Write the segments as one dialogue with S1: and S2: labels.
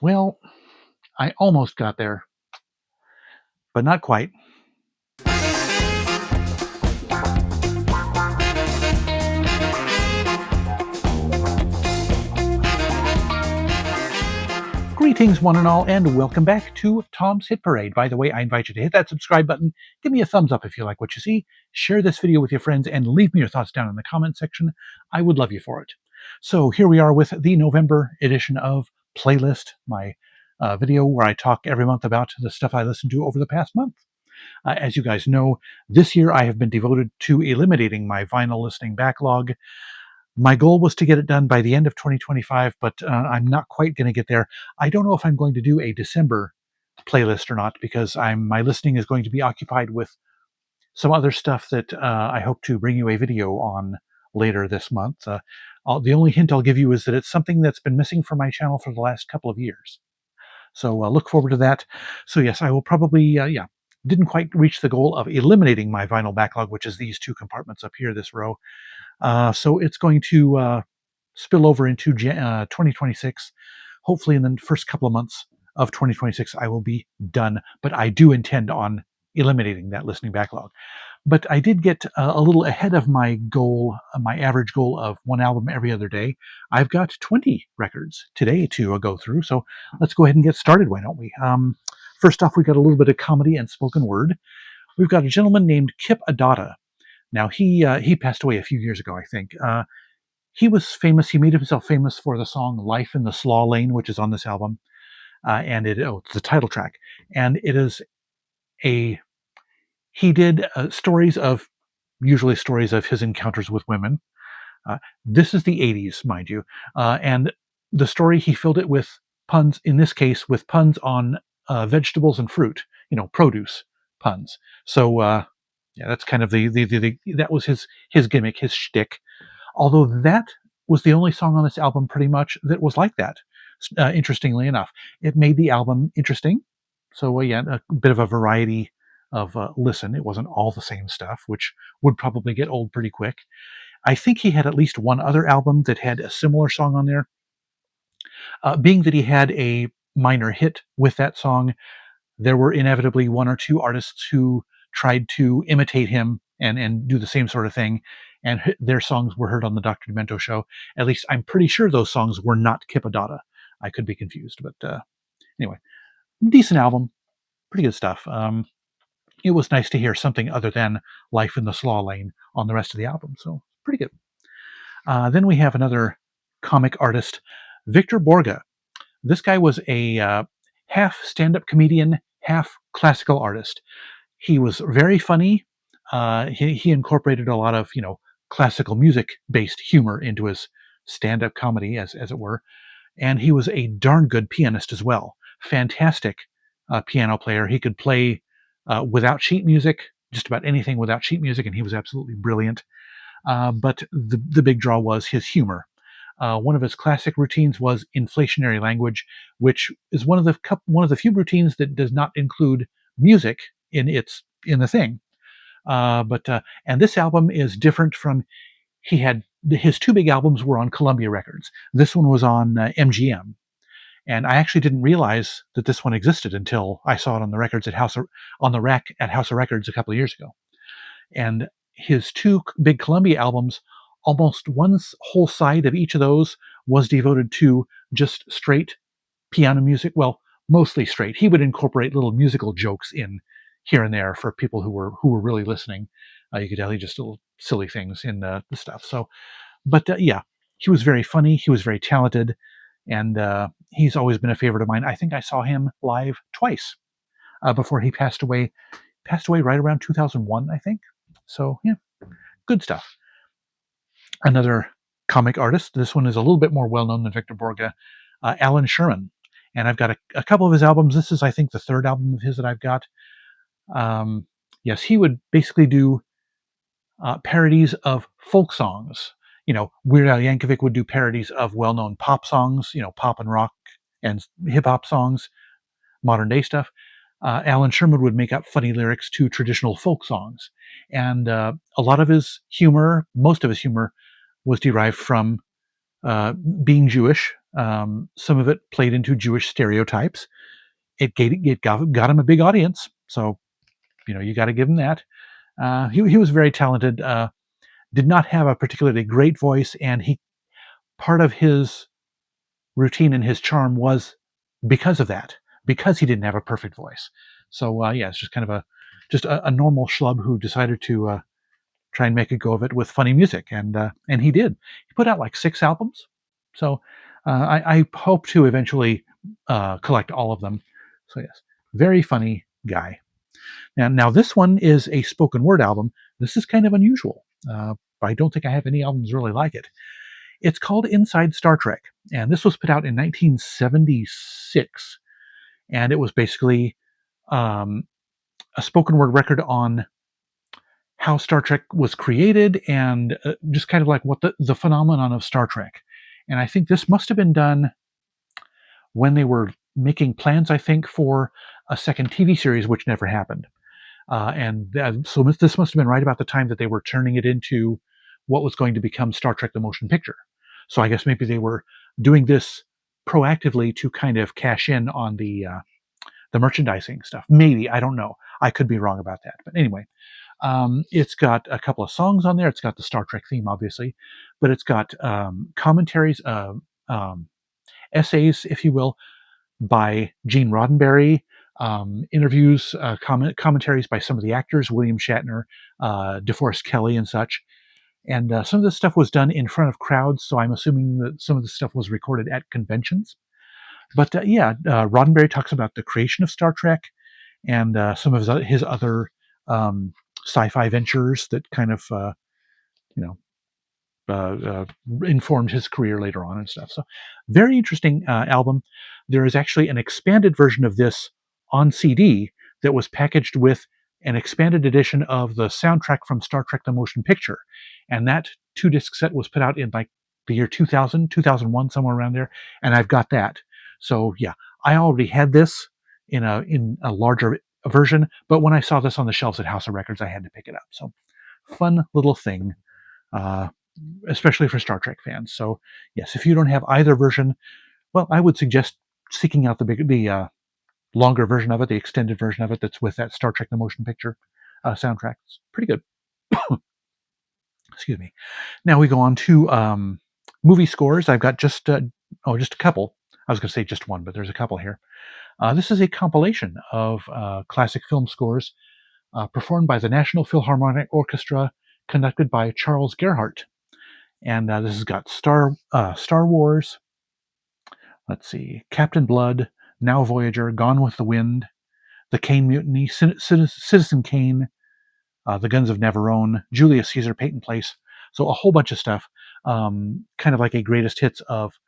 S1: Well, I almost got there, but not quite. Greetings, one and all, and welcome back to Tom's Hit Parade. By the way, I invite you to hit that subscribe button, give me a thumbs up if you like what you see, share this video with your friends, and leave me your thoughts down in the comment section. I would love you for it. So here we are with the November edition of Playlist, my video where I talk every month about the stuff I listened to over the past month. As you guys know, this year I have been devoted to eliminating my vinyl listening backlog. My goal was to get it done by the end of 2025, but I'm not quite going to get there. I don't know if I'm going to do a December playlist or not, because my listening is going to be occupied with some other stuff that I hope to bring you a video on later this month. The only hint I'll give you is that it's something that's been missing from my channel for the last couple of years. So look forward to that. So yes, I will probably, didn't quite reach the goal of eliminating my vinyl backlog, which is these two compartments up here, this row. So it's going to spill over into 2026. Hopefully in the first couple of months of 2026, I will be done. But I do intend on eliminating that listening backlog. But I did get a little ahead of my goal, my average goal of one album every other day. I've got 20 records today to go through. So let's go ahead and get started, why don't we? First off, we've got a little bit of comedy and spoken word. We've got a gentleman named Kip Addotta. Now, he passed away a few years ago, I think. He was famous. He made himself famous for the song "Life in the Slaw Lane," which is on this album, and it's the title track. And it is he did usually stories of his encounters with women. This is the 80s, mind you, and the story, he filled it with puns. In this case, with puns on vegetables and fruit, produce puns. So yeah, that's kind of that was his gimmick, his shtick. Although that was the only song on this album, pretty much, that was like that. Interestingly enough, it made the album interesting. So yeah, a bit of a variety of listen. It wasn't all the same stuff, which would probably get old pretty quick. I think he had at least one other album that had a similar song on there. Being that he had a minor hit with that song, there were inevitably one or two artists who tried to imitate him and do the same sort of thing, and their songs were heard on the Dr. Demento show. At least I'm pretty sure those songs were not Kip Addotta. I could be confused, but anyway, decent album, pretty good stuff. It was nice to hear something other than "Life in the Slaw Lane" on the rest of the album, so pretty good. Then we have another comic artist, Victor Borge. This guy was a half stand-up comedian, half classical artist. He was very funny. He incorporated a lot of classical music-based humor into his stand-up comedy, as it were. And he was a darn good pianist as well. Fantastic piano player. He could play without sheet music, just about anything without sheet music, and he was absolutely brilliant. But the big draw was his humor. One of his classic routines was inflationary language, which is one of the few routines that does not include music in the thing. And this album is different from. His two big albums were on Columbia Records. This one was on MGM, and I actually didn't realize that this one existed until I saw it on the records on the rack at House of Records a couple of years ago. And his two big Columbia albums, almost one whole side of each of those was devoted to just straight piano music. Well, mostly straight. He would incorporate little musical jokes in here and there for people who were really listening. You could tell he just little silly things in the stuff. So, but yeah, he was very funny. He was very talented, and he's always been a favorite of mine. I think I saw him live twice before he passed away. Passed away right around 2001, I think. So yeah, good stuff. Another comic artist. This one is a little bit more well-known than Victor Borge, Alan Sherman. And I've got a couple of his albums. This is, I think, the third album of his that I've got. Yes, he would basically do parodies of folk songs. Weird Al Yankovic would do parodies of well-known pop songs, pop and rock and hip-hop songs, modern day stuff. Alan Sherman would make up funny lyrics to traditional folk songs. And a lot of his humor, most of his humor, was derived from being Jewish. Some of it played into Jewish stereotypes. It got him a big audience, so you got to give him that. He was very talented. Did not have a particularly great voice, and he part of his routine and his charm was because of that, because he didn't have a perfect voice. So yeah, it's just kind of a normal schlub who decided to try and make a go of it with funny music, and he did. He put out like 6 albums, so I hope to eventually collect all of them. So yes, very funny guy. Now this one is a spoken word album. This is kind of unusual. I don't think I have any albums really like it. It's called Inside Star Trek, and this was put out in 1976, and it was basically um, a spoken word record on how Star Trek was created and just kind of like what the phenomenon of Star Trek. And I think this must have been done when they were making plans, I think, for a second TV series, which never happened. So this must have been right about the time that they were turning it into what was going to become Star Trek: The Motion Picture. So I guess maybe they were doing this proactively to kind of cash in on the merchandising stuff. Maybe, I don't know. I could be wrong about that. But anyway, it's got a couple of songs on there. It's got the Star Trek theme, obviously, but it's got commentaries, um, essays, if you will, by Gene Roddenberry, interviews, commentaries by some of the actors, William Shatner, DeForest Kelley, and such. And some of this stuff was done in front of crowds, so I'm assuming that some of the stuff was recorded at conventions. But yeah, Roddenberry talks about the creation of Star Trek and some of his other um, sci-fi ventures that kind of you know uh, uh, informed his career later on and stuff. So, very interesting album. There is actually an expanded version of this on CD that was packaged with an expanded edition of the soundtrack from Star Trek: The Motion Picture, and that 2-disc set was put out in like the year 2000, 2001, somewhere around there, and I've got that. So yeah, I already had this in a larger version, but when I saw this on the shelves at House of Records, I had to pick it up. So fun little thing. Uh, Especially for Star Trek fans. So yes, if you don't have either version, well, I would suggest seeking out the longer version of it, the extended version of it that's with that Star Trek: The Motion Picture soundtrack. It's pretty good. Excuse me. Now we go on to movie scores. I've got just a couple. I was going to say just one, but there's a couple here. This is a compilation of classic film scores performed by the National Philharmonic Orchestra, conducted by Charles Gerhardt. And this has got Star Wars. Let's see, Captain Blood, Now Voyager, Gone with the Wind, The Kane Mutiny, Citizen Kane, The Guns of Navarone, Julius Caesar, Peyton Place. So a whole bunch of stuff, kind of like a greatest hits of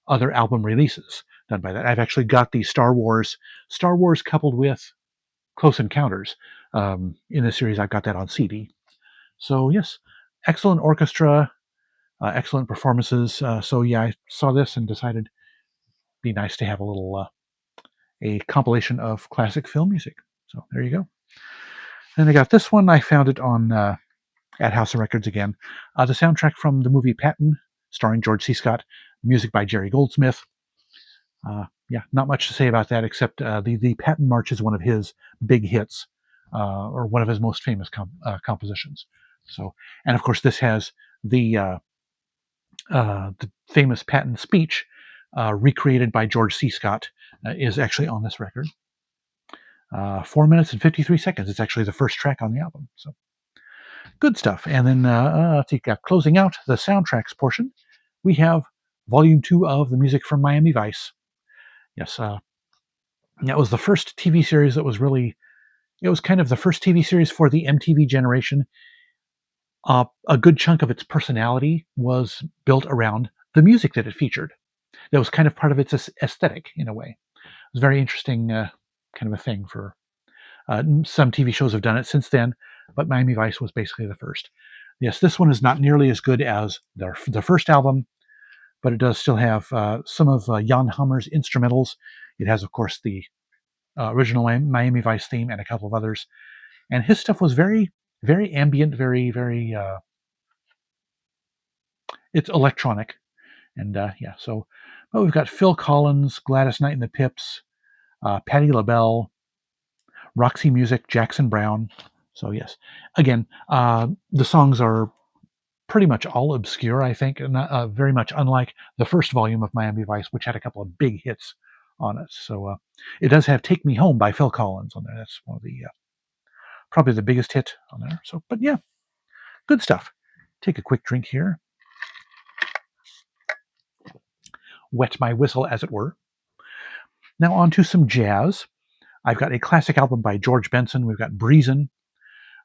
S1: other album releases done by that. I've actually got the Star Wars coupled with Close Encounters in the series. I've got that on CD. So yes, excellent orchestra, excellent performances. So yeah, I saw this and decided it'd be nice to have a compilation of classic film music. So there you go. Then I got this one. I found it on at House of Records again. The soundtrack from the movie Patton, starring George C. Scott, music by Jerry Goldsmith. Yeah, not much to say about that except the Patton March is one of his big hits, or one of his most famous compositions. So, and of course, this has the famous Patton speech, recreated by George C. Scott, is actually on this record. 4 minutes and 53 seconds. It's actually the first track on the album. So good stuff. And then closing out the soundtracks portion, we have Volume 2 of the music from Miami Vice. Yes, that was the first TV series that was really, it was kind of the first TV series for the MTV generation. A good chunk of its personality was built around the music that it featured. That was kind of part of its aesthetic in a way. It was very interesting, kind of a thing for some TV shows have done it since then, but Miami Vice was basically the first. Yes, this one is not nearly as good as the first album, but it does still have some of Jan Hammer's instrumentals. It has, of course, the original Miami Vice theme and a couple of others. And his stuff was very, very ambient, very, very. It's electronic, and yeah. So Oh, we've got Phil Collins, Gladys Knight and the Pips, Patti LaBelle, Roxy Music, Jackson Brown. So yes, again, the songs are pretty much all obscure, I think, and very much unlike the first volume of Miami Vice, which had a couple of big hits on it. So it does have "Take Me Home" by Phil Collins on there. That's one of the probably the biggest hit on there. So, but yeah, good stuff. Take a quick drink here, wet my whistle, as it were. Now on to some jazz. I've got a classic album by George Benson. We've got Breezin'.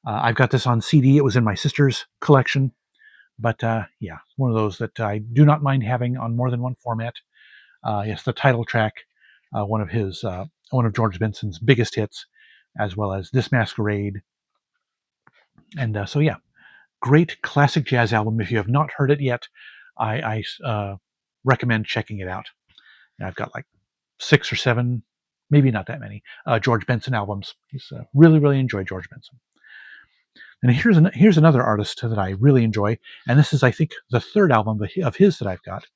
S1: I've got this on CD. It was in my sister's collection. But yeah, one of those that I do not mind having on more than one format. Yes, the title track, one of George Benson's biggest hits, as well as This Masquerade. And so yeah, great classic jazz album. If you have not heard it yet, I recommend checking it out. And I've got like 6 or 7, maybe not that many, George Benson albums. He's really enjoy George Benson. And here's another artist that I really enjoy, and this is, I think, the third album of his that I've got.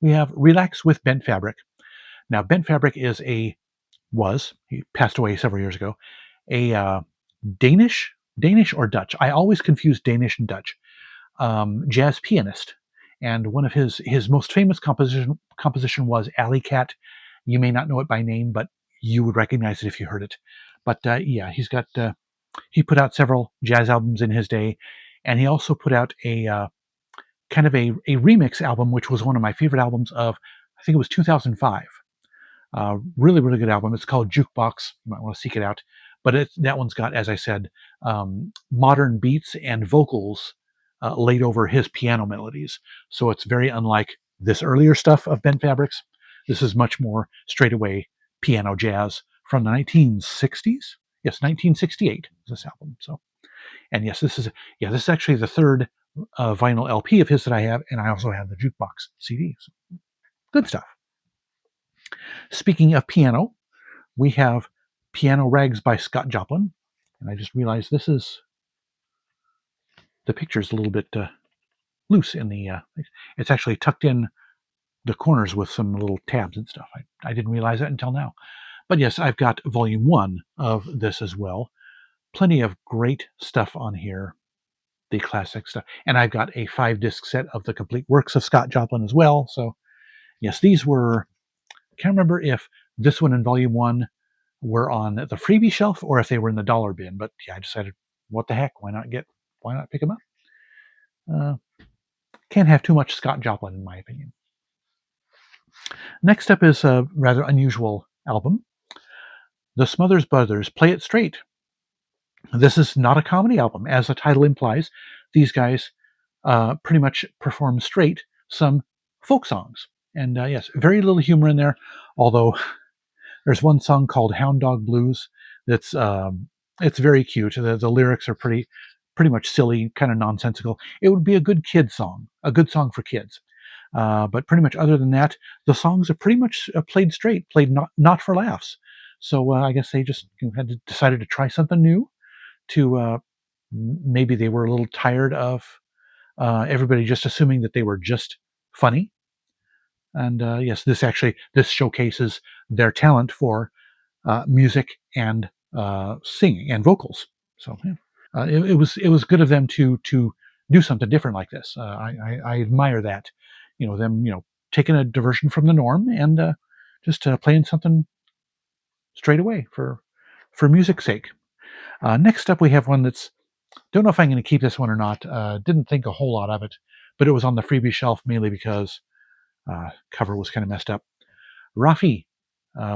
S1: We have Relax with Bent Fabric. Now, Bent Fabric he passed away several years ago, a Danish or Dutch. I always confuse Danish and Dutch. Jazz pianist, and one of his most famous composition was Alley Cat. You may not know it by name, but you would recognize it if you heard it. But yeah, he put out several jazz albums in his day, and he also put out a kind of a remix album, which was one of my favorite albums of, I think it was 2005. Really good album. It's called Jukebox. You might want to seek it out. But that one's got, as I said, modern beats and vocals laid over his piano melodies. So it's very unlike this earlier stuff of Bent Fabrics. This is much more straight away piano jazz from the 1960s. Yes, 1968 is this album. So, and yes, this is actually the third vinyl LP of his that I have, and I also have the Jukebox CD. So, good stuff. Speaking of piano, we have Piano Rags by Scott Joplin. And I just realized the picture's a little bit loose in the, it's actually tucked in the corners with some little tabs and stuff. I didn't realize that until now. But yes, I've got volume 1 of this as well. Plenty of great stuff on here, the classic stuff. And I've got a 5-disc set of the complete works of Scott Joplin as well. So yes, these were, I can't remember if this one and volume 1 were on the freebie shelf or if they were in the dollar bin. But yeah, I decided, what the heck? Why not pick them up? Can't have too much Scott Joplin, in my opinion. Next up is a rather unusual album. The Smothers Brothers, Play It Straight. This is not a comedy album, as the title implies. These guys pretty much perform straight some folk songs. And yes, very little humor in there, although there's one song called Hound Dog Blues that's it's very cute. The lyrics are pretty much silly, kind of nonsensical. It would be a good kid song, a good song for kids. But pretty much other than that, the songs are pretty much played straight, played not for laughs. So I guess they just decided to try something new. Maybe they were a little tired of everybody just assuming that they were just funny. And yes, this showcases their talent for music and singing and vocals. So yeah. It was good of them to do something different like this. I admire that, them taking a diversion from the norm and just playing something straight away for music's sake. Next up, we have one that's, don't know if I'm going to keep this one or not. Didn't think a whole lot of it, but it was on the freebie shelf mainly because cover was kind of messed up. Rafi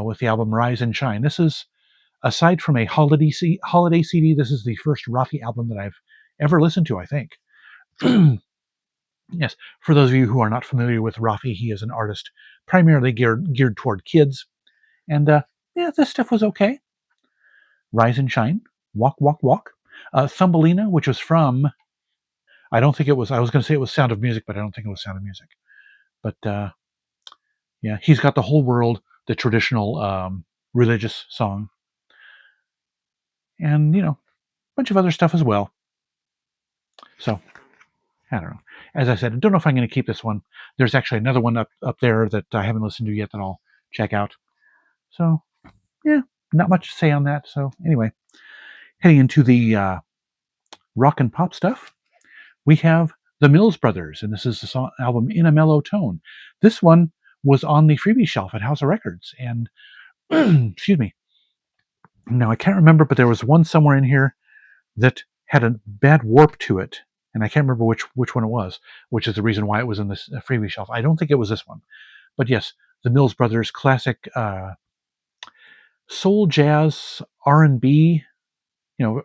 S1: with the album Rise and Shine. This is, aside from a holiday CD, this is the first Rafi album that I've ever listened to, I think. Yes, for those of you who are not familiar with Rafi, he is an artist primarily geared toward kids. And yeah, this stuff was okay. Rise and Shine, Walk, Walk, Walk. Thumbelina, which was from, I don't think it was, I was going to say it was Sound of Music, but I don't think it was Sound of Music. But yeah, he's got The Whole World, the traditional religious song. And, a bunch of other stuff as well. So, I don't know. As I said, I don't know if I'm going to keep this one. There's actually another one up there that I haven't listened to yet that I'll check out. So, yeah, not much to say on that. So, anyway, heading into the rock and pop stuff, we have the Mills Brothers, and this is the album In a Mellow Tone. This one was on the freebie shelf at House of Records, and excuse me. Now I can't remember, but there was one somewhere in here that had a bad warp to it, and I can't remember which one it was, which is the reason why it was in this freebie shelf. I don't think it was this one, but yes, the Mills Brothers classic soul jazz R&B,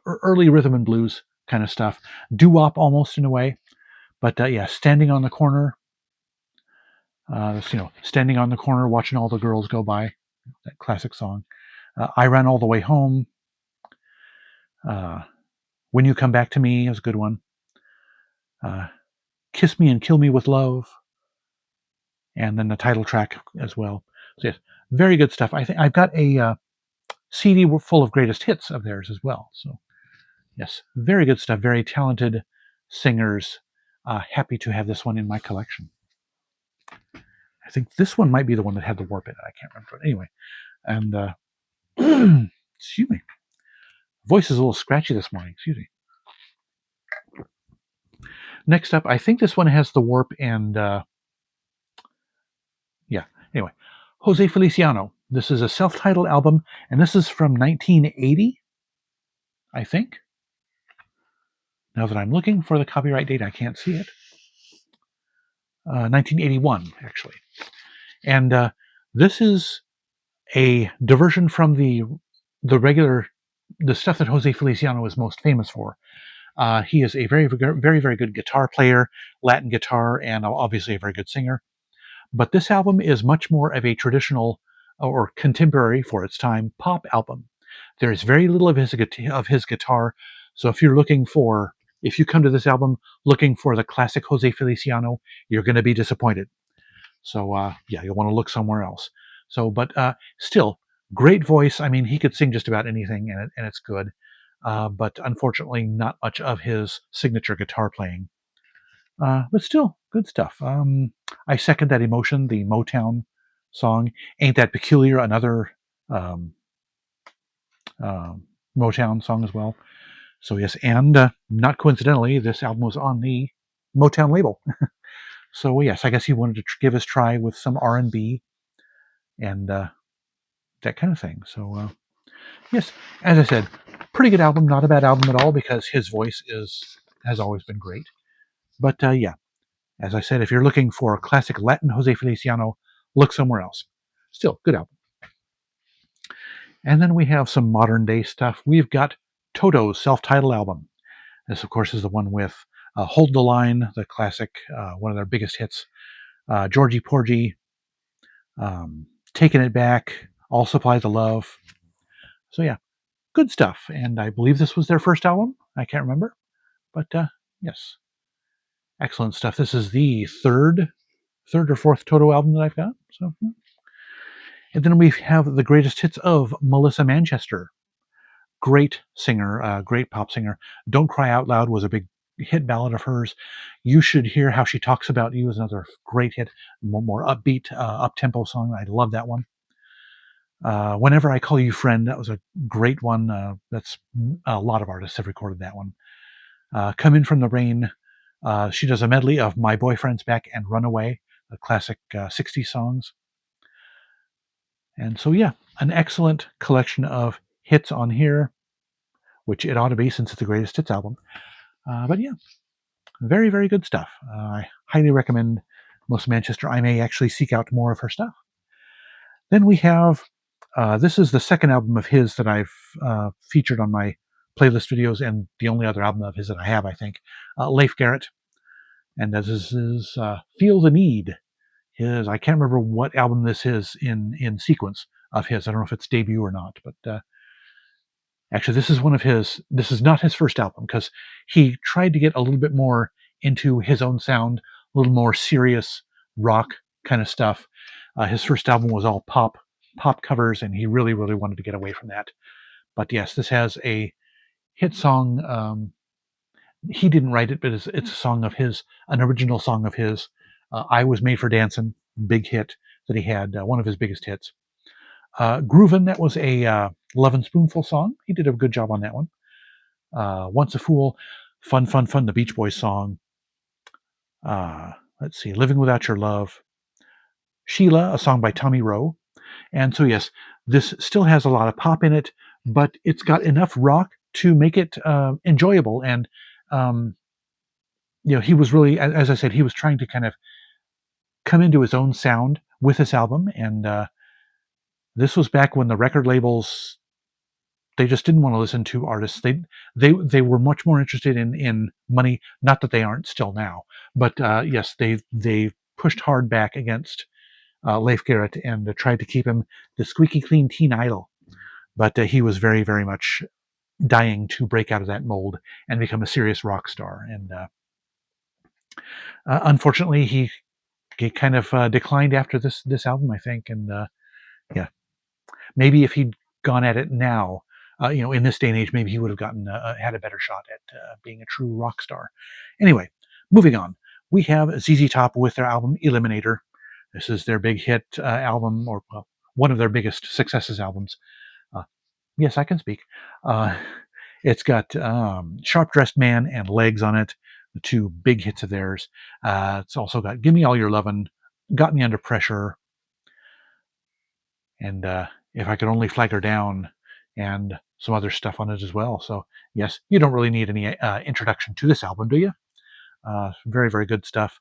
S1: early rhythm and blues kind of stuff, doo-wop almost in a way. But yeah, standing on the corner, standing on the corner, watching all the girls go by, that classic song. I Ran All the Way Home. When You Come Back to Me is a good one. Kiss Me and Kill Me with Love. And then the title track as well. So yes, very good stuff. I think I've got a CD full of greatest hits of theirs as well. So yes, very good stuff. Very talented singers. Happy to have this one in my collection. I think this one might be the one that had the warp in it. I can't remember. But anyway, and excuse me, voice is a little scratchy this morning. Excuse me. Next up, I think this one has the warp and yeah. Anyway, Jose Feliciano. This is a self-titled album, and this is from 1980, I think. Now that I'm looking for the copyright date, I can't see it. 1981, actually. And this is a diversion from the stuff that Jose Feliciano is most famous for. He is a very, very, very good guitar player, Latin guitar, and obviously a very good singer. But this album is much more of a traditional or contemporary for its time pop album. There is very little of his guitar. So if you come to this album looking for the classic Jose Feliciano, you're going to be disappointed. So yeah, you'll want to look somewhere else. So, but still, great voice. I mean, he could sing just about anything, and it's good. But unfortunately, not much of his signature guitar playing. But still, good stuff. I second that emotion. The Motown song, "Ain't That Peculiar," another um, Motown song as well. So yes, and not coincidentally, this album was on the Motown label. So yes, I guess he wanted to give his try with some R&B and that kind of thing. So yes, as I said, pretty good album. Not a bad album at all because his voice has always been great. But yeah, as I said, if you're looking for a classic Latin Jose Feliciano, look somewhere else. Still, good album. And then we have some modern day stuff. We've got Toto's self-titled album. This, of course, is the one with Hold the Line, the classic, one of their biggest hits. Georgie Porgy, Taking It Back, All Supply the Love. So yeah, good stuff. And I believe this was their first album. I can't remember. But yes, excellent stuff. This is the third or fourth Toto album that I've got. So, and then we have the greatest hits of Melissa Manchester. Great singer, great pop singer. Don't Cry Out Loud was a big hit ballad of hers. You Should Hear How She Talks About You is another great hit, more upbeat, up-tempo song. I love that one. Whenever I Call You Friend, that was a great one. That's a lot of artists have recorded that one. Come In From the Rain. She does a medley of My Boyfriend's Back and Runaway, the classic 60s songs. And so, yeah, an excellent collection of hits on here, which it ought to be since it's the greatest hits album. But yeah, very, very good stuff. I highly recommend Melissa Manchester. I may actually seek out more of her stuff. Then we have, this is the second album of his that I've featured on my playlist videos, and the only other album of his that I have, I think, Leif Garrett. And this is Feel the Need. I can't remember what album this is in sequence of his. I don't know if it's debut or not, but actually this is not his first album because he tried to get a little bit more into his own sound, a little more serious rock kind of stuff. His first album was all pop covers, and he really, really wanted to get away from that. But yes, this has a hit song, He didn't write it, but it's a song of his, an original song of his. I Was Made for Dancing, big hit that he had, one of his biggest hits. Groovin', that was a Lovin' Spoonful song. He did a good job on that one. Once a Fool, Fun, Fun, Fun, the Beach Boys song. Let's see, Living Without Your Love. Sheila, a song by Tommy Rowe. And so, yes, this still has a lot of pop in it, but it's got enough rock to make it enjoyable. And, he was really, as I said, he was trying to kind of come into his own sound with this album. And this was back when the record labels, they just didn't want to listen to artists. They were much more interested in money. Not that they aren't still now, but yes, they pushed hard back against Leif Garrett and tried to keep him the squeaky clean teen idol. But he was very, very much dying to break out of that mold and become a serious rock star. And unfortunately, he kind of declined after this album, I think. And yeah, maybe if he'd gone at it now, in this day and age, maybe he would have had a better shot at being a true rock star. Anyway, moving on. We have ZZ Top with their album Eliminator. This is their big hit album, or one of their biggest successes albums. Yes, I can speak. It's got Sharp Dressed Man and Legs on it, the two big hits of theirs. It's also got Gimme All Your Lovin', Got Me Under Pressure, and If I Could Only Flag Her Down, and some other stuff on it as well. So, yes, you don't really need any introduction to this album, do you? Very, very good stuff.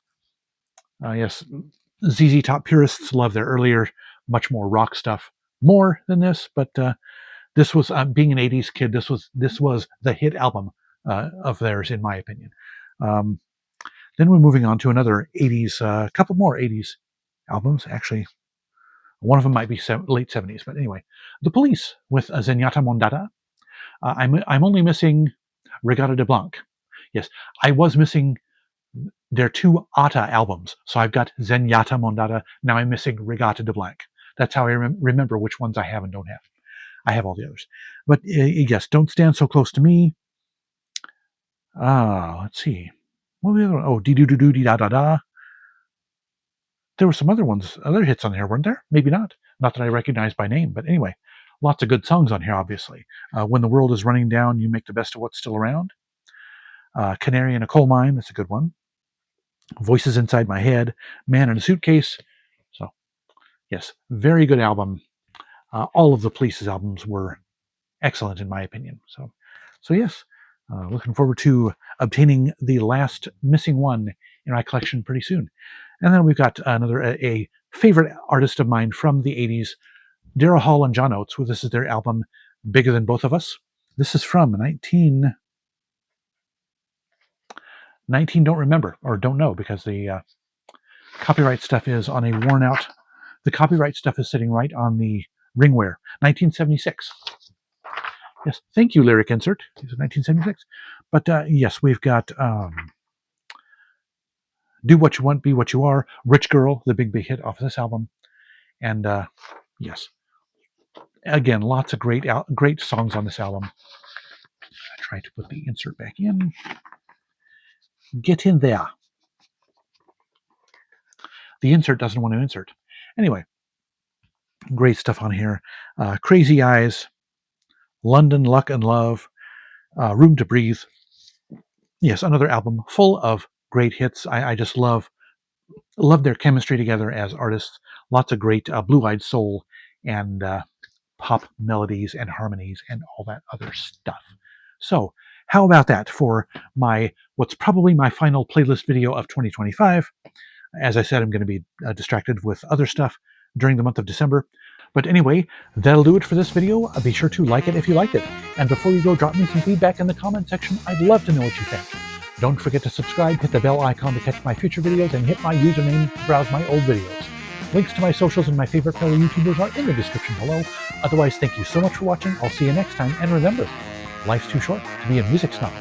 S1: Yes, ZZ Top purists love their earlier, much more rock stuff more than this, but this was, being an 80s kid, this was the hit album of theirs, in my opinion. Then we're moving on to another 80s, a couple more 80s albums. Actually, one of them might be late 70s, but anyway. The Police with Zenyatta Mondatta. I'm only missing Regata de Blanc. Yes, I was missing their two Atta albums. So I've got Zenyatta Mondatta. Now I'm missing Regata de Blanc. That's how I remember which ones I have and don't have. I have all the others. But yes, Don't Stand So Close to Me. Let's see. What were the other one? Oh, Dee Doo Doo Doo Dee Da Da Da. There were some other hits on here, weren't there? Maybe not. Not that I recognize by name, but anyway, lots of good songs on here, obviously. When the World is Running Down, You Make the Best of What's Still Around. Canary in a Coal Mine, that's a good one. Voices Inside My Head, Man in a Suitcase. So, yes, very good album. All of the Police's albums were excellent, in my opinion. So yes, looking forward to obtaining the last missing one in my collection pretty soon. And then we've got another a favorite artist of mine from the 80s, Daryl Hall and John Oates. This is their album Bigger Than Both of Us. This is from 19 don't remember, or don't know, because the copyright stuff is on a worn out, the copyright stuff is sitting right on the ringware. 1976. Yes, thank you, lyric insert. These are 1976. But yes, we've got Do What You Want, Be What You Are, Rich Girl, the big hit off of this album. And yes, again, lots of great songs on this album. I try to put the insert back in. Get in there. The insert doesn't want to insert. Anyway, great stuff on here. Crazy Eyes, London, Luck and Love, Room to Breathe. Yes, another album full of great hits. I just love their chemistry together as artists. Lots of great blue-eyed soul and pop melodies and harmonies and all that other stuff. So how about that for what's probably my final playlist video of 2025? As I said, I'm going to be distracted with other stuff during the month of December. But anyway, that'll do it for this video. Be sure to like it if you liked it. And before you go, drop me some feedback in the comment section. I'd love to know what you think. Don't forget to subscribe, hit the bell icon to catch my future videos, and hit my username to browse my old videos. Links to my socials and my favorite fellow YouTubers are in the description below. Otherwise, thank you so much for watching. I'll see you next time. And remember, life's too short to be a music snob.